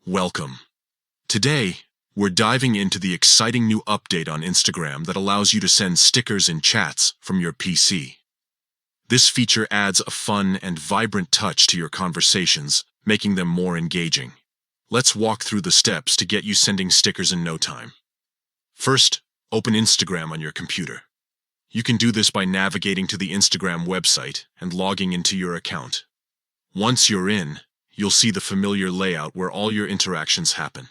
Welcome. Today, we're diving into the exciting new update on Instagram that allows you to send stickers and chats from your PC. This feature adds a fun and vibrant touch to your conversations, making them more engaging. Let's walk through the steps to get you sending stickers in no time. First, open Instagram on your computer. You can do this by navigating to the Instagram website and logging into your account. Once you're in, you'll see the familiar layout where all your interactions happen.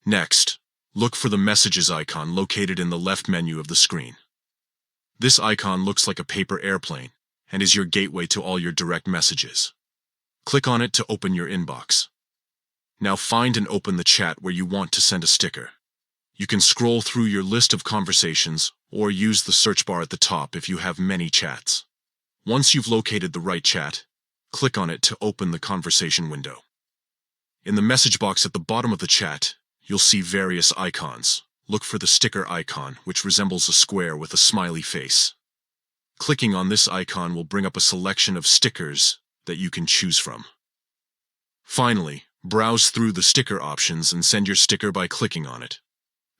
Next, look for the messages icon located in the left menu of the screen. This icon looks like a paper airplane and is your gateway to all your direct messages. Click on it to open your inbox. Now find and open the chat where you want to send a sticker. You can scroll through your list of conversations or use the search bar at the top if you have many chats. Once you've located the right chat, click on it to open the conversation window. In the message box at the bottom of the chat, you'll see various icons. Look for the sticker icon, which resembles a square with a smiley face. Clicking on this icon will bring up a selection of stickers that you can choose from. Finally, browse through the sticker options and send your sticker by clicking on it.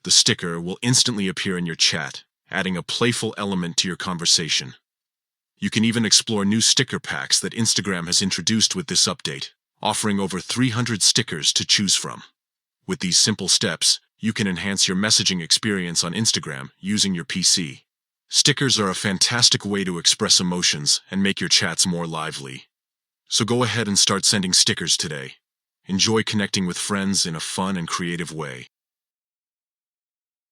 The sticker will instantly appear in your chat, adding a playful element to your conversation. You can even explore new sticker packs that Instagram has introduced with this update, offering over 300 stickers to choose from. With these simple steps, you can enhance your messaging experience on Instagram using your PC. Stickers are a fantastic way to express emotions and make your chats more lively. So go ahead and start sending stickers today. Enjoy connecting with friends in a fun and creative way.